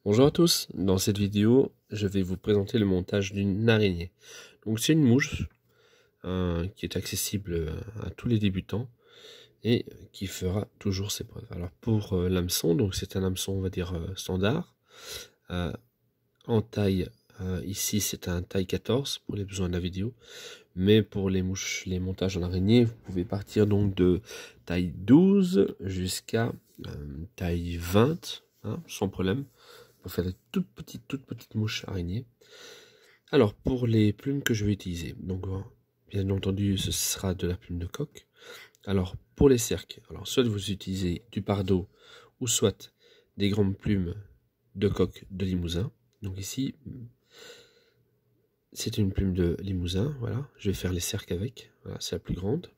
Bonjour à tous, dans cette vidéo je vais vous présenter le montage d'une araignée. Donc c'est une mouche qui est accessible à tous les débutants et qui fera toujours ses preuves. Alors pour l'hameçon, donc c'est un hameçon on va dire standard, en taille, ici c'est un taille 14 pour les besoins de la vidéo, mais pour les mouches, les montages en araignée, vous pouvez partir donc de taille 12 jusqu'à taille 20, sans problème, pour faire de toutes petites mouches araignées. Alors pour les plumes que je vais utiliser, donc bien entendu ce sera de la plume de coq. Alors pour les cerques, alors soit vous utilisez du pardot ou soit des grandes plumes de coq de Limousin. Donc ici c'est une plume de Limousin, voilà, je vais faire les cercles avec, voilà, c'est la plus grande.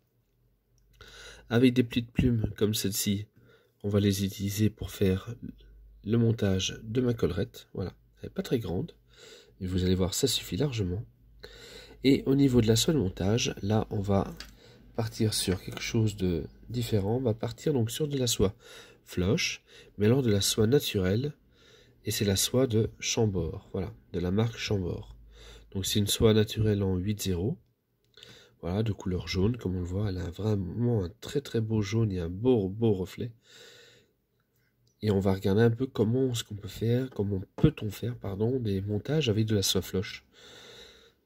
Avec des petites plumes comme celle-ci, on va les utiliser pour faire le montage de ma collerette, voilà, elle n'est pas très grande, mais vous allez voir ça suffit largement. Et au niveau de la soie de montage, là on va partir sur quelque chose de différent, on va partir donc sur de la soie floche, mais alors de la soie naturelle, et c'est la soie de Chambord, voilà, de la marque Chambord. Donc c'est une soie naturelle en 8-0, voilà, de couleur jaune, comme on le voit, elle a vraiment un très beau jaune et un beau reflet. Et on va regarder un peu comment peut-on faire, pardon, des montages avec de la soie floche,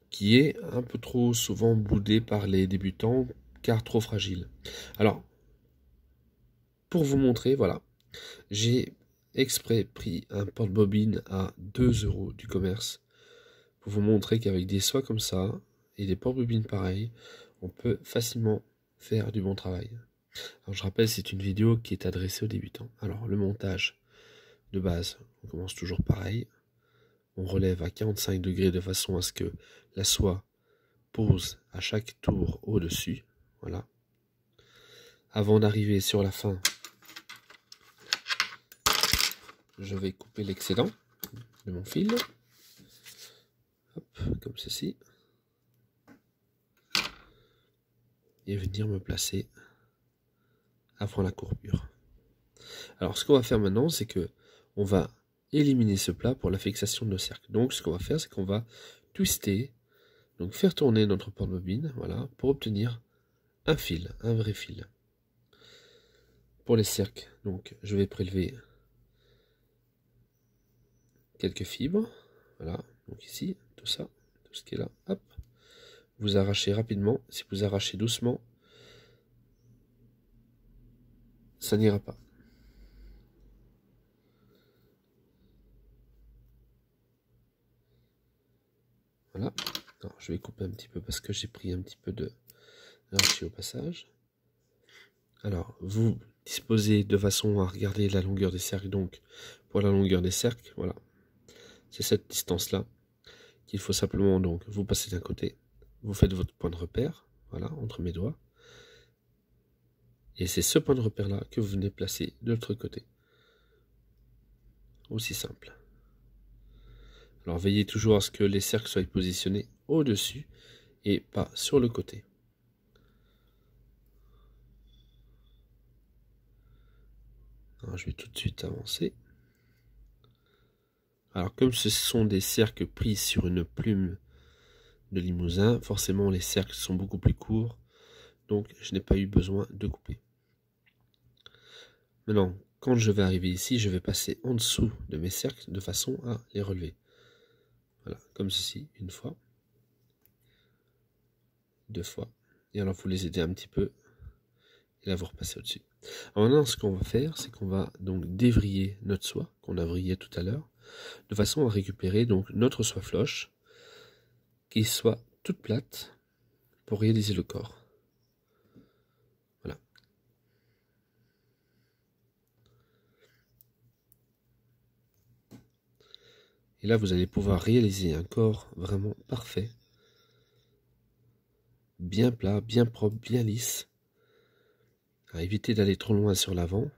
qui est un peu trop souvent boudée par les débutants, car trop fragile. Alors, pour vous montrer, voilà, j'ai exprès pris un porte-bobine à 2 € du commerce, pour vous montrer qu'avec des soies comme ça, et des porte-bobines pareils, on peut facilement faire du bon travail. Alors je rappelle, c'est une vidéo qui est adressée aux débutants. Alors le montage de base, on commence toujours pareil. On relève à 45 degrés de façon à ce que la soie pose à chaque tour au-dessus. Voilà. Avant d'arriver sur la fin, je vais couper l'excédent de mon fil. Hop, comme ceci. Et venir me placer avant la courbure. Alors ce qu'on va faire maintenant, c'est que on va éliminer ce plat pour la fixation de nos cercles. Donc ce qu'on va faire, c'est qu'on va twister, donc faire tourner notre porte-bobine, voilà, pour obtenir un fil, un vrai fil. Pour les cercles, donc je vais prélever quelques fibres, voilà, donc ici, tout ça, tout ce qui est là, hop, vous arrachez rapidement. Si vous arrachez doucement, ça n'ira pas. Voilà. Alors, je vais couper un petit peu parce que j'ai pris un petit peu de rachis au passage. Alors, vous disposez de façon à regarder la longueur des cercles. Donc, pour la longueur des cercles, voilà, c'est cette distance-là qu'il faut simplement donc vous passer d'un côté. Vous faites votre point de repère, voilà, entre mes doigts. Et c'est ce point de repère-là que vous venez placer de l'autre côté. Aussi simple. Alors veillez toujours à ce que les cercles soient positionnés au-dessus et pas sur le côté. Alors je vais tout de suite avancer. Alors comme ce sont des cercles pris sur une plume de Limousin, forcément les cercles sont beaucoup plus courts, donc je n'ai pas eu besoin de couper. Maintenant, quand je vais arriver ici, je vais passer en dessous de mes cercles de façon à les relever. Voilà, comme ceci, une fois, deux fois, et alors vous les aidez un petit peu, et là vous repassez au-dessus. Alors maintenant, ce qu'on va faire, c'est qu'on va donc dévriller notre soie, qu'on a vrillé tout à l'heure, de façon à récupérer donc notre soie floche, qui soit toute plate, pour réaliser le corps. Voilà. Et là, vous allez pouvoir réaliser un corps vraiment parfait, bien plat, bien propre, bien lisse. À éviter d'aller trop loin sur l'avant.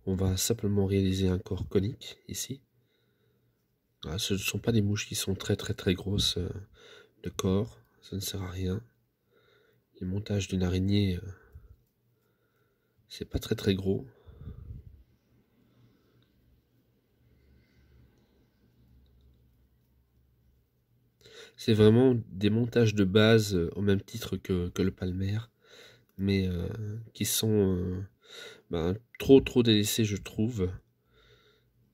On va simplement réaliser un corps conique ici. Voilà, ce ne sont pas des mouches qui sont très grosses de corps, ça ne sert à rien. Les montages d'une araignée, c'est pas très gros. C'est vraiment des montages de base au même titre que le Palmer, mais qui sont trop délaissés, je trouve.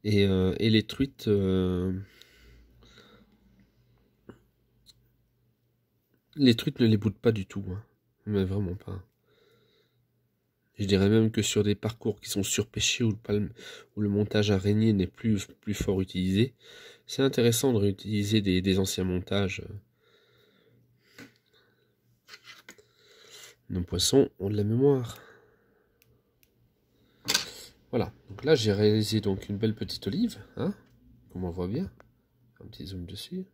Et les truites, ne les boudent pas du tout, hein. Mais vraiment pas. Je dirais même que sur des parcours qui sont surpêchés où le montage araignée n'est plus fort utilisé, c'est intéressant de réutiliser des anciens montages. Nos poissons ont de la mémoire. Voilà, donc là j'ai réalisé donc une belle petite olive, hein, comme on voit bien. Un petit zoom dessus.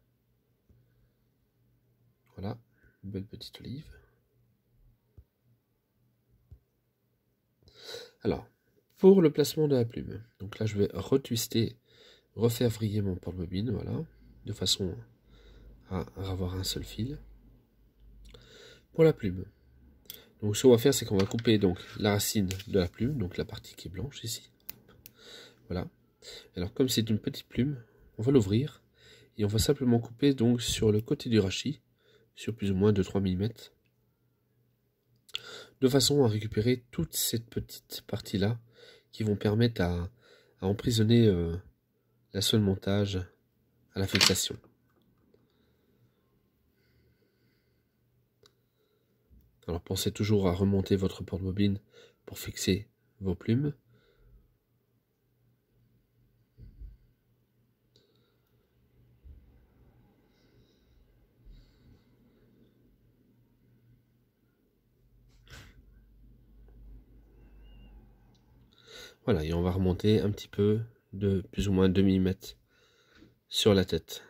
Voilà, une belle petite olive. Alors, pour le placement de la plume, donc là je vais retwister, refaire vriller mon porte-bobine, voilà, de façon à avoir un seul fil. Pour la plume, donc ce qu'on va faire, c'est qu'on va couper donc la racine de la plume, donc la partie qui est blanche ici. Voilà. Alors comme c'est une petite plume, on va l'ouvrir et on va simplement couper donc sur le côté du rachis, sur plus ou moins 2-3 mm, de façon à récupérer toute cette petite partie-là qui vont permettre à emprisonner la seule montage à la fixation. Alors pensez toujours à remonter votre porte-bobine pour fixer vos plumes. Voilà, et on va remonter un petit peu de plus ou moins 2 mm sur la tête.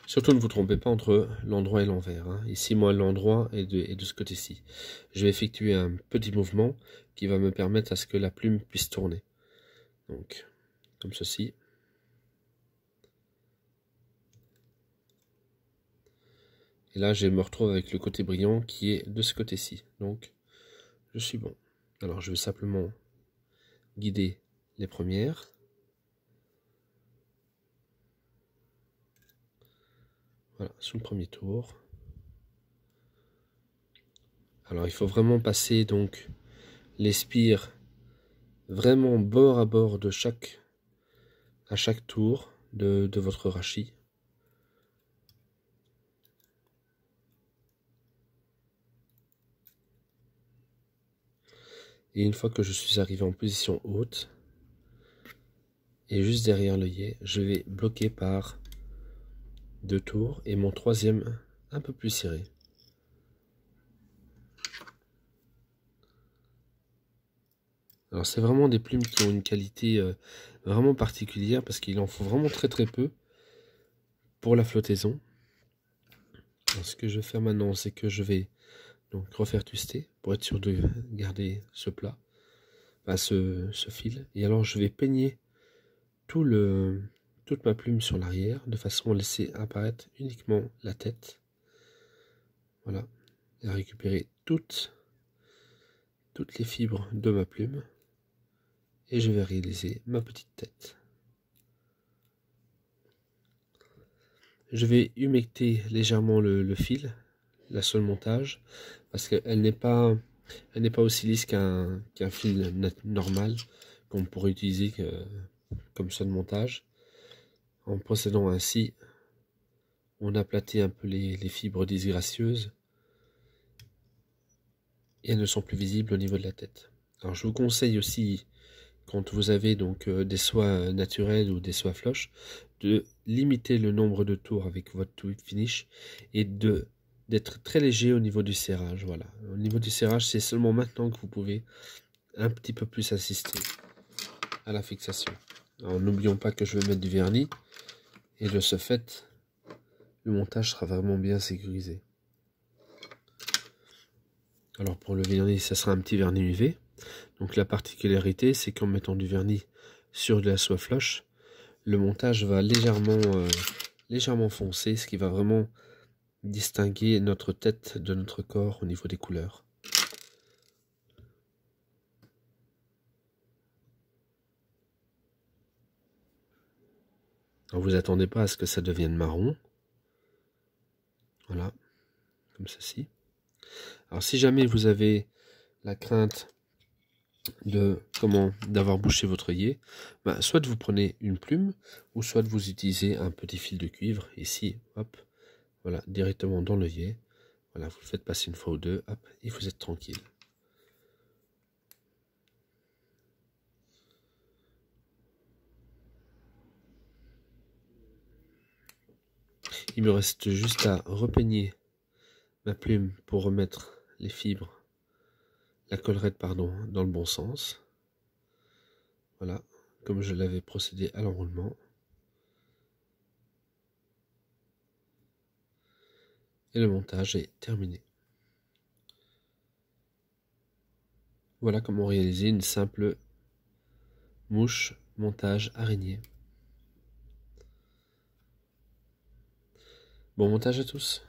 Surtout ne vous trompez pas entre l'endroit et l'envers, hein. Ici, moi, l'endroit est de ce côté-ci. Je vais effectuer un petit mouvement qui va me permettre à ce que la plume puisse tourner. Donc, comme ceci. Et là, je me retrouve avec le côté brillant qui est de ce côté-ci. Donc, je suis bon. Alors, je vais simplement guider les premières. Voilà, sous le premier tour. Alors, il faut vraiment passer donc les spires vraiment bord à bord de à chaque tour de votre rachis. Et une fois que je suis arrivé en position haute, et juste derrière l'œillet, je vais bloquer par 2 tours et mon troisième un peu plus serré. Alors c'est vraiment des plumes qui ont une qualité vraiment particulière parce qu'il en faut vraiment très peu pour la flottaison. Alors, ce que je vais faire maintenant, c'est que je vais donc refaire twister pour être sûr de garder ce plat, enfin ce fil. Et alors je vais peigner toute ma plume sur l'arrière de façon à laisser apparaître uniquement la tête. Voilà, et à récupérer toutes les fibres de ma plume. Et je vais réaliser ma petite tête. Je vais humecter légèrement le fil, la sole montage, parce qu'elle n'est pas aussi lisse qu'un fil normal qu'on pourrait utiliser comme sole montage. En procédant ainsi, on aplatit un peu les fibres disgracieuses et elles ne sont plus visibles au niveau de la tête. Alors je vous conseille aussi, quand vous avez donc des soies naturelles ou des soies floches, de limiter le nombre de tours avec votre tweed finish et d'être très léger au niveau du serrage. Voilà. Au niveau du serrage, c'est seulement maintenant que vous pouvez un petit peu plus assister à la fixation. Alors n'oublions pas que je vais mettre du vernis et de ce fait, le montage sera vraiment bien sécurisé. Alors pour le vernis, ça sera un petit vernis UV. Donc la particularité, c'est qu'en mettant du vernis sur de la soie floche, le montage va légèrement foncer, ce qui va vraiment distinguer notre tête de notre corps au niveau des couleurs. Alors vous attendez pas à ce que ça devienne marron. Voilà, comme ceci. Alors si jamais vous avez la crainte d'avoir bouché votre œillet, soit vous prenez une plume, ou soit vous utilisez un petit fil de cuivre, ici, hop, voilà, directement dans l'œillet. Voilà, vous le faites passer une fois ou deux, hop, et vous êtes tranquille. Il me reste juste à repeigner ma plume pour remettre les fibres, la collerette, pardon, dans le bon sens. Voilà, comme je l'avais procédé à l'enroulement. Et le montage est terminé. Voilà comment réaliser une simple mouche montage araignée. Bon montage à tous.